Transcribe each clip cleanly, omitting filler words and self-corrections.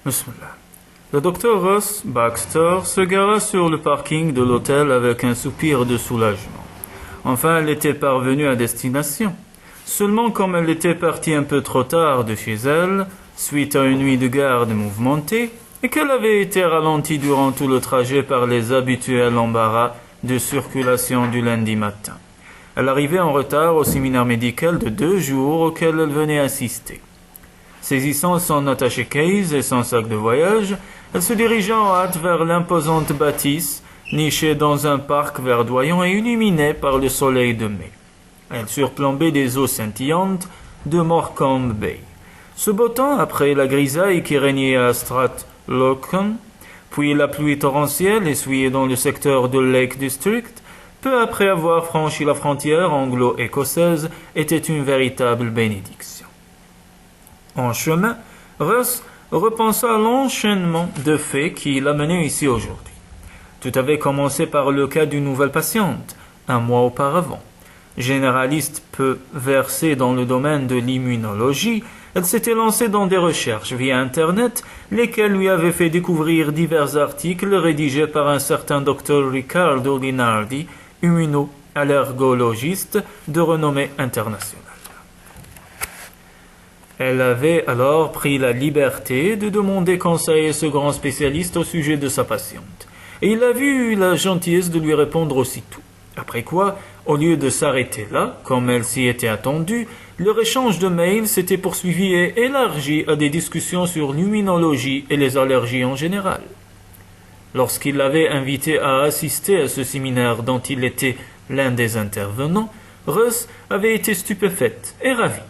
Bismillah. Le docteur Russ Baxter se gara sur le parking de l'hôtel avec un soupir de soulagement. Enfin, elle était parvenue à destination. Seulement, comme elle était partie un peu trop tard de chez elle, suite à une nuit de garde mouvementée, et qu'elle avait été ralentie durant tout le trajet par les habituels embarras de circulation du lundi matin. Elle arrivait en retard au séminaire médical de 2 jours auquel elle venait assister. Saisissant son attaché-case et son sac de voyage, elle se dirigea en hâte vers l'imposante bâtisse, nichée dans un parc verdoyant et illuminé par le soleil de mai. Elle surplombait des eaux scintillantes de Morecambe Bay. Ce beau temps, après la grisaille qui régnait à Strathlochan, puis la pluie torrentielle essuyée dans le secteur de Lake District, peu après avoir franchi la frontière anglo-écossaise, était une véritable bénédiction. En chemin, Russ repensa à l'enchaînement de faits qui l'amenaient ici aujourd'hui. Tout avait commencé par le cas d'une nouvelle patiente, un mois auparavant. Généraliste peu versée dans le domaine de l'immunologie, elle s'était lancée dans des recherches via Internet, lesquelles lui avaient fait découvrir divers articles rédigés par un certain Dr. Riccardo Linardi, immuno-allergologiste de renommée internationale. Elle avait alors pris la liberté de demander conseil à ce grand spécialiste au sujet de sa patiente, et il avait eu la gentillesse de lui répondre aussitôt. Après quoi, au lieu de s'arrêter là, comme elle s'y était attendue, leur échange de mails s'était poursuivi et élargi à des discussions sur l'immunologie et les allergies en général. Lorsqu'il l'avait invité à assister à ce séminaire dont il était l'un des intervenants, Russ avait été stupéfaite et ravie.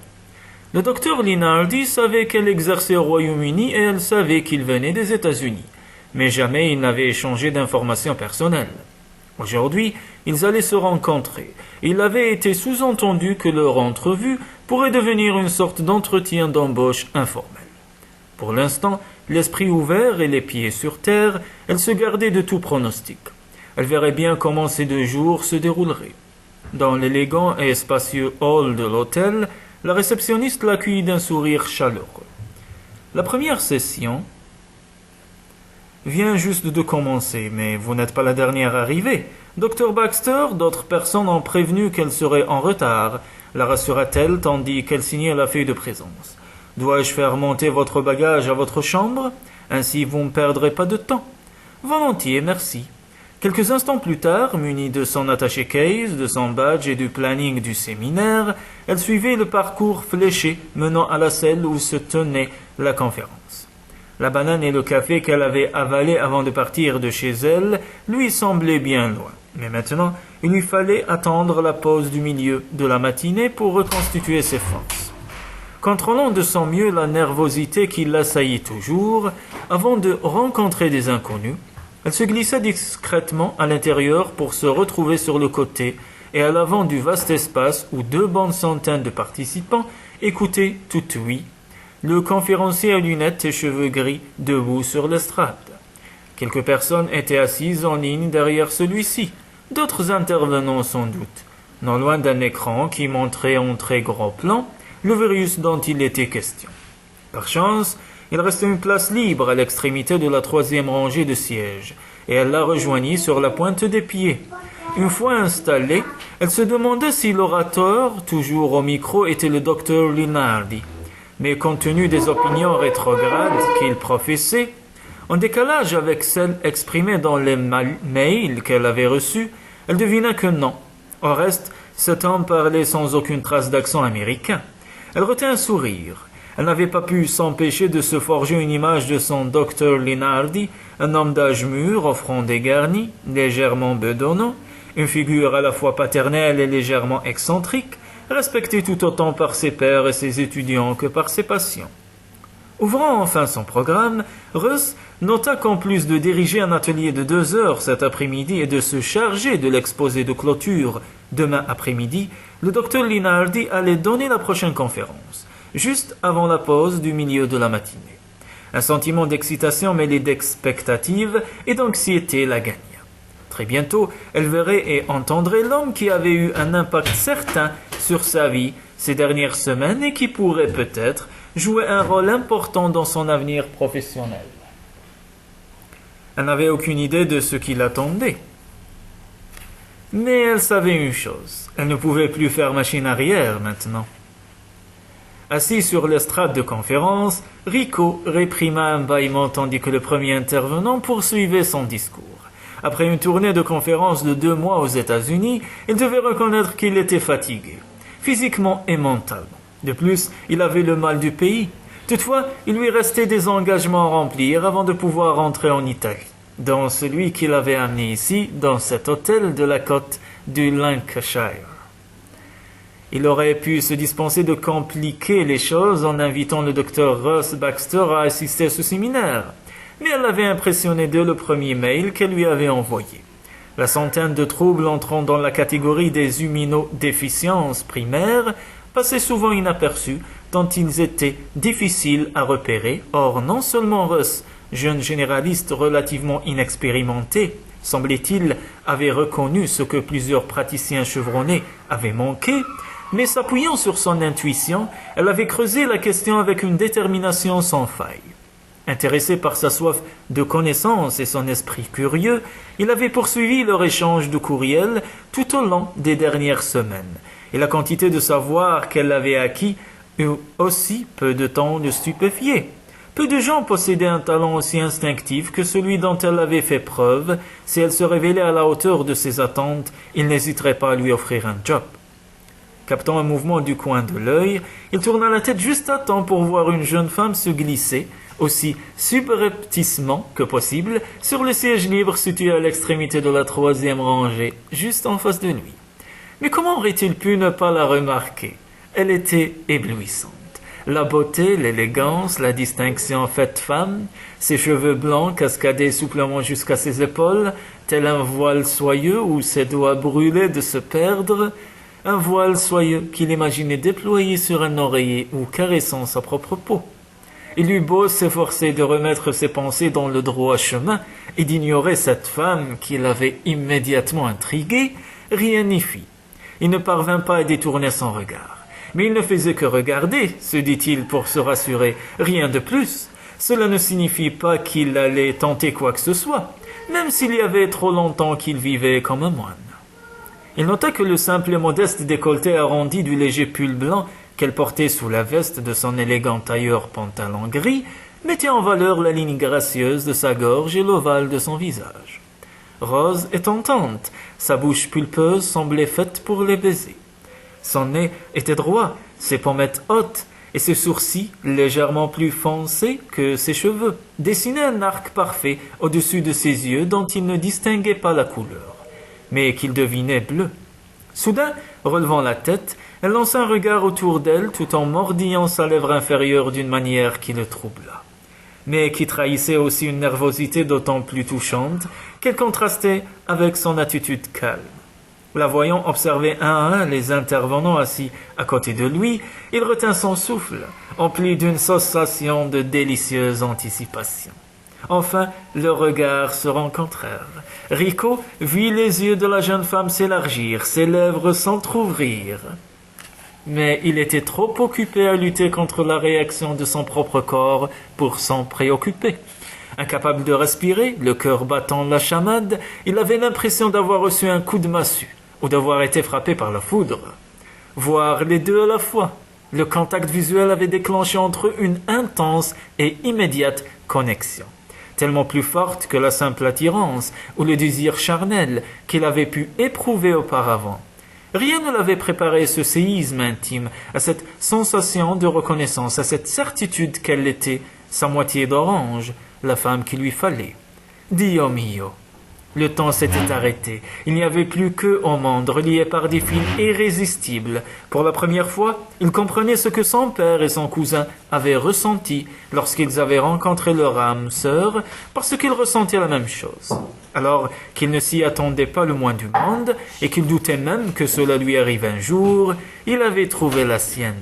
Le docteur Linardi savait qu'elle exerçait au Royaume-Uni et elle savait qu'il venait des États-Unis, mais jamais ils n'avaient échangé d'informations personnelles. Aujourd'hui, ils allaient se rencontrer. Il avait été sous-entendu que leur entrevue pourrait devenir une sorte d'entretien d'embauche informel. Pour l'instant, l'esprit ouvert et les pieds sur terre, elle se gardait de tout pronostic. Elle verrait bien comment ces 2 jours se dérouleraient. Dans l'élégant et spacieux hall de l'hôtel, la réceptionniste l'accueillit d'un sourire chaleureux. La première session vient juste de commencer, mais vous n'êtes pas la dernière arrivée. Dr. Baxter, d'autres personnes ont prévenu qu'elle serait en retard, la rassura-t-elle tandis qu'elle signait la feuille de présence. Dois-je faire monter votre bagage à votre chambre? Ainsi vous ne perdrez pas de temps. Volontiers, merci. Quelques instants plus tard, munie de son attaché-case, de son badge et du planning du séminaire, elle suivait le parcours fléché menant à la salle où se tenait la conférence. La banane et le café qu'elle avait avalé avant de partir de chez elle lui semblaient bien loin. Mais maintenant, il lui fallait attendre la pause du milieu de la matinée pour reconstituer ses forces. Contrôlant de son mieux la nervosité qui l'assaillit toujours, avant de rencontrer des inconnus, elle se glissa discrètement à l'intérieur pour se retrouver sur le côté et à l'avant du vaste espace où 2 bonnes centaines de participants écoutaient tout ouïe le conférencier à lunettes et cheveux gris debout sur l'estrade. Quelques personnes étaient assises en ligne derrière celui-ci, d'autres intervenants sans doute, non loin d'un écran qui montrait en très gros plan le virus dont il était question. Par chance, il restait une place libre à l'extrémité de la 3e rangée de sièges, et elle la rejoignit sur la pointe des pieds. Une fois installée, elle se demandait si l'orateur, toujours au micro, était le docteur Linardi. Mais compte tenu des opinions rétrogrades qu'il professait, en décalage avec celles exprimées dans les mails qu'elle avait reçus, elle devina que non. Au reste, cet homme parlait sans aucune trace d'accent américain. Elle retint un sourire. Elle n'avait pas pu s'empêcher de se forger une image de son docteur Linardi, un homme d'âge mûr, au front dégarni, légèrement bedonnant, une figure à la fois paternelle et légèrement excentrique, respecté tout autant par ses pairs et ses étudiants que par ses patients. Ouvrant enfin son programme, Russ nota qu'en plus de diriger un atelier de 2 heures cet après-midi et de se charger de l'exposé de clôture demain après-midi, le docteur Linardi allait donner la prochaine conférence, juste avant la pause du milieu de la matinée. Un sentiment d'excitation mêlé d'expectative et d'anxiété la gagna. Très bientôt, elle verrait et entendrait l'homme qui avait eu un impact certain sur sa vie ces dernières semaines et qui pourrait peut-être jouait un rôle important dans son avenir professionnel. Elle n'avait aucune idée de ce qui l'attendait. Mais elle savait une chose, elle ne pouvait plus faire machine arrière maintenant. Assis sur l'estrade de conférence, Rico réprima un bâillement tandis que le premier intervenant poursuivait son discours. Après une tournée de conférences de 2 mois aux États-Unis, il devait reconnaître qu'il était fatigué, physiquement et mentalement. De plus, il avait le mal du pays. Toutefois, il lui restait des engagements à remplir avant de pouvoir rentrer en Italie, dont celui qu'il avait amené ici, dans cet hôtel de la côte du Lancashire. Il aurait pu se dispenser de compliquer les choses en invitant le docteur Ross Baxter à assister à ce séminaire, mais elle l'avait impressionné dès le premier mail qu'elle lui avait envoyé. La centaine de troubles entrant dans la catégorie des immunodéficiences primaires passaient souvent inaperçus tant ils étaient difficiles à repérer. Or, non seulement Ross, jeune généraliste relativement inexpérimenté, semblait-il, avait reconnu ce que plusieurs praticiens chevronnés avaient manqué, mais s'appuyant sur son intuition, elle avait creusé la question avec une détermination sans faille. Intéressé par sa soif de connaissance et son esprit curieux, il avait poursuivi leur échange de courriels tout au long des dernières semaines, et la quantité de savoir qu'elle avait acquis eut aussi peu de temps de stupéfier. Peu de gens possédaient un talent aussi instinctif que celui dont elle avait fait preuve. Si elle se révélait à la hauteur de ses attentes, il n'hésiterait pas à lui offrir un job. Captant un mouvement du coin de l'œil, il tourna la tête juste à temps pour voir une jeune femme se glisser, aussi subrepticement que possible, sur le siège libre situé à l'extrémité de la 3e rangée, juste en face de lui. Mais comment aurait-il pu ne pas la remarquer? Elle était éblouissante. La beauté, l'élégance, la distinction faite femme, ses cheveux blancs cascadés souplement jusqu'à ses épaules, tel un voile soyeux où ses doigts brûlaient de se perdre, un voile soyeux qu'il imaginait déployé sur un oreiller ou caressant sa propre peau. Il eut beau s'efforcer de remettre ses pensées dans le droit chemin et d'ignorer cette femme qui l'avait immédiatement intrigué, rien n'y fit. Il ne parvint pas à détourner son regard. Mais il ne faisait que regarder, se dit-il pour se rassurer, rien de plus. Cela ne signifie pas qu'il allait tenter quoi que ce soit, même s'il y avait trop longtemps qu'il vivait comme un moine. Il nota que le simple et modeste décolleté arrondi du léger pull blanc qu'elle portait sous la veste de son élégant tailleur pantalon gris mettait en valeur la ligne gracieuse de sa gorge et l'ovale de son visage. Rose et tentante, sa bouche pulpeuse semblait faite pour les baisers. Son nez était droit, ses pommettes hautes et ses sourcils légèrement plus foncés que ses cheveux dessinaient un arc parfait au-dessus de ses yeux dont il ne distinguait pas la couleur, mais qu'il devinait bleu. Soudain, relevant la tête, elle lança un regard autour d'elle tout en mordillant sa lèvre inférieure d'une manière qui le troubla, mais qui trahissait aussi une nervosité d'autant plus touchante qu'elle contrastait avec son attitude calme. La voyant observer un à un les intervenants assis à côté de lui, il retint son souffle, empli d'une sensation de délicieuse anticipation. Enfin, leurs regards se rencontrèrent. Rico vit les yeux de la jeune femme s'élargir, ses lèvres s'entr'ouvrir. Mais il était trop occupé à lutter contre la réaction de son propre corps pour s'en préoccuper. Incapable de respirer, le cœur battant la chamade, il avait l'impression d'avoir reçu un coup de massue ou d'avoir été frappé par la foudre. Voir les deux à la fois, le contact visuel avait déclenché entre eux une intense et immédiate connexion, tellement plus forte que la simple attirance ou le désir charnel qu'il avait pu éprouver auparavant. Rien ne l'avait préparé à ce séisme intime, à cette sensation de reconnaissance, à cette certitude qu'elle était sa moitié d'orange, la femme qu'il lui fallait. Dio mio! Le temps s'était arrêté. Il n'y avait plus qu'eux au monde, reliés par des fils irrésistibles. Pour la première fois, il comprenait ce que son père et son cousin avaient ressenti lorsqu'ils avaient rencontré leur âme sœur, parce qu'ils ressentaient la même chose. Alors qu'il ne s'y attendait pas le moins du monde, et qu'il doutait même que cela lui arrive un jour, il avait trouvé la sienne.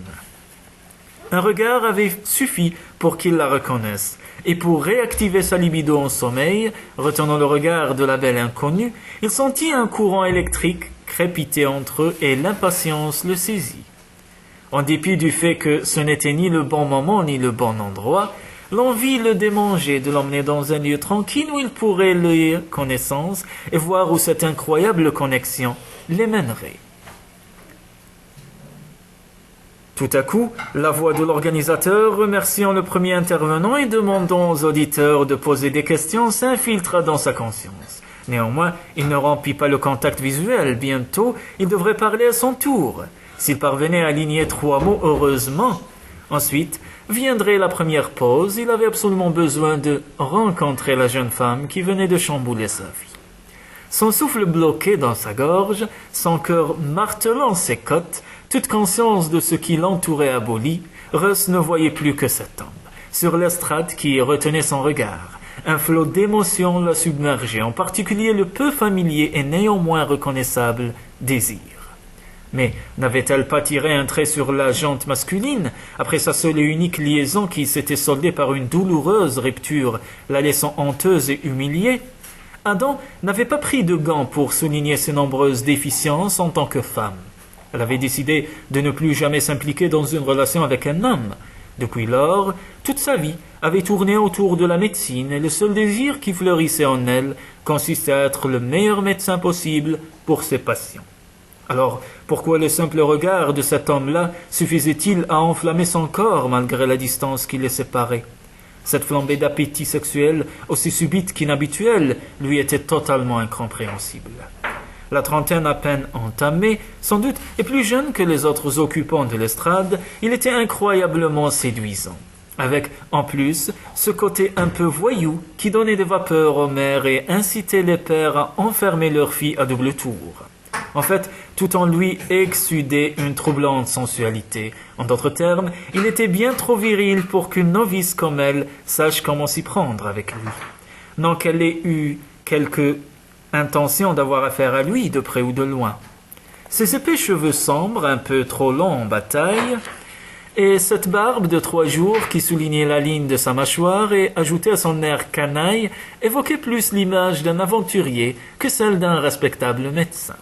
Un regard avait suffi pour qu'il la reconnaisse, et pour réactiver sa libido en sommeil, retenant le regard de la belle inconnue, il sentit un courant électrique crépiter entre eux et l'impatience le saisit. En dépit du fait que ce n'était ni le bon moment ni le bon endroit, l'envie le démangeait de l'emmener dans un lieu tranquille où il pourrait lire connaissance et voir où cette incroyable connexion les mènerait. Tout à coup, la voix de l'organisateur, remerciant le premier intervenant et demandant aux auditeurs de poser des questions, s'infiltra dans sa conscience. Néanmoins, il ne rompit pas le contact visuel. Bientôt, il devrait parler à son tour. S'il parvenait à aligner 3 mots, heureusement. Ensuite, viendrait la première pause. Il avait absolument besoin de rencontrer la jeune femme qui venait de chambouler sa vie. Son souffle bloqué dans sa gorge, son cœur martelant ses côtes, toute conscience de ce qui l'entourait abolie, Russ ne voyait plus que cet homme, sur l'estrade qui retenait son regard. Un flot d'émotions la submergeait, en particulier le peu familier et néanmoins reconnaissable désir. Mais n'avait-elle pas tiré un trait sur la jante masculine, après sa seule et unique liaison qui s'était soldée par une douloureuse rupture, la laissant honteuse et humiliée? Adam n'avait pas pris de gants pour souligner ses nombreuses déficiences en tant que femme. Elle avait décidé de ne plus jamais s'impliquer dans une relation avec un homme. Depuis lors, toute sa vie avait tourné autour de la médecine et le seul désir qui fleurissait en elle consistait à être le meilleur médecin possible pour ses patients. Alors, pourquoi le simple regard de cet homme-là suffisait-il à enflammer son corps malgré la distance qui les séparait? Cette flambée d'appétit sexuel, aussi subite qu'inhabituelle, lui était totalement incompréhensible. La trentaine à peine entamée, sans doute, et plus jeune que les autres occupants de l'estrade, il était incroyablement séduisant. Avec, en plus, ce côté un peu voyou qui donnait des vapeurs aux mères et incitait les pères à enfermer leurs filles à double tour. En fait, tout en lui exsudait une troublante sensualité. En d'autres termes, il était bien trop viril pour qu'une novice comme elle sache comment s'y prendre avec lui. Non qu'elle ait eu quelque intention d'avoir affaire à lui, de près ou de loin. Ses épais cheveux sombres, un peu trop longs en bataille, et cette barbe de 3 jours qui soulignait la ligne de sa mâchoire et, ajoutée à son air canaille, évoquait plus l'image d'un aventurier que celle d'un respectable médecin.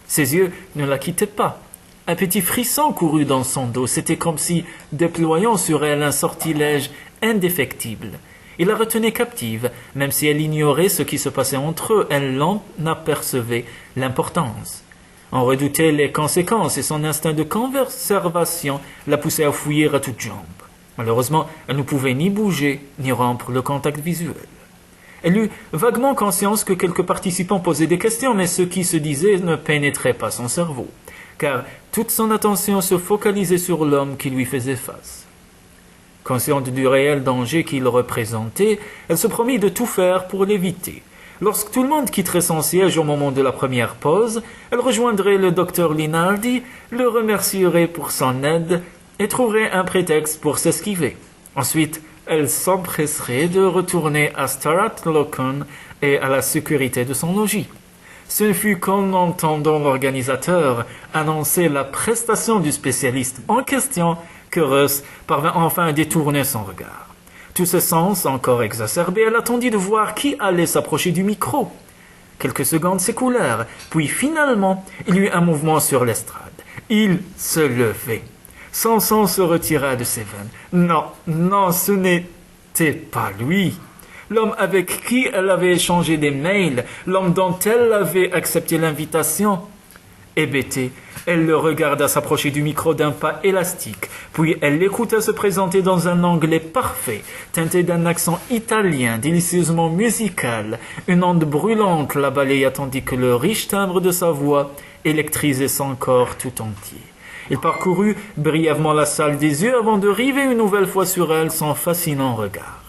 Ses yeux ne la quittaient pas. Un petit frisson courut dans son dos. C'était comme si, déployant sur elle un sortilège indéfectible. Il la retenait captive, même si elle ignorait ce qui se passait entre eux. Elle en apercevait l'importance. On redoutait les conséquences et son instinct de conservation la poussait à fuir à toutes jambes. Malheureusement, elle ne pouvait ni bouger, ni rompre le contact visuel. Elle eut vaguement conscience que quelques participants posaient des questions, mais ce qui se disait ne pénétrait pas son cerveau, car toute son attention se focalisait sur l'homme qui lui faisait face. Consciente du réel danger qu'il représentait, elle se promit de tout faire pour l'éviter. Lorsque tout le monde quitterait son siège au moment de la première pause, elle rejoindrait le docteur Linaldi, le remercierait pour son aide et trouverait un prétexte pour s'esquiver. Ensuite, elle s'empresserait de retourner à Staratlocon et à la sécurité de son logis. Ce ne fut qu'en entendant l'organisateur annoncer la prestation du spécialiste en question que Russ parvint enfin à détourner son regard. Tous ses sens encore exacerbés, elle attendit de voir qui allait s'approcher du micro. Quelques secondes s'écoulèrent, puis finalement, il y eut un mouvement sur l'estrade. Il se levait. Son sang se retira de ses veines. Non, ce n'était pas lui. L'homme avec qui elle avait échangé des mails, l'homme dont elle avait accepté l'invitation. Hébétée, elle le regarda s'approcher du micro d'un pas élastique, puis elle l'écouta se présenter dans un anglais parfait, teinté d'un accent italien délicieusement musical. Une onde brûlante la balaya tandis que le riche timbre de sa voix électrisait son corps tout entier. Il parcourut brièvement la salle des yeux avant de river une nouvelle fois sur elle son fascinant regard.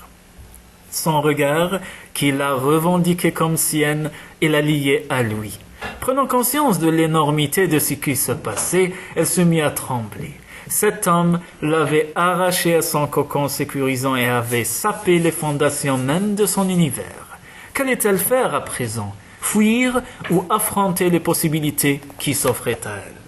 Son regard qui la revendiquait comme sienne et la liait à lui. Prenant conscience de l'énormité de ce qui se passait, elle se mit à trembler. Cet homme l'avait arrachée à son cocon sécurisant et avait sapé les fondations même de son univers. Qu'allait-elle faire à présent? Fuir ou affronter les possibilités qui s'offraient à elle?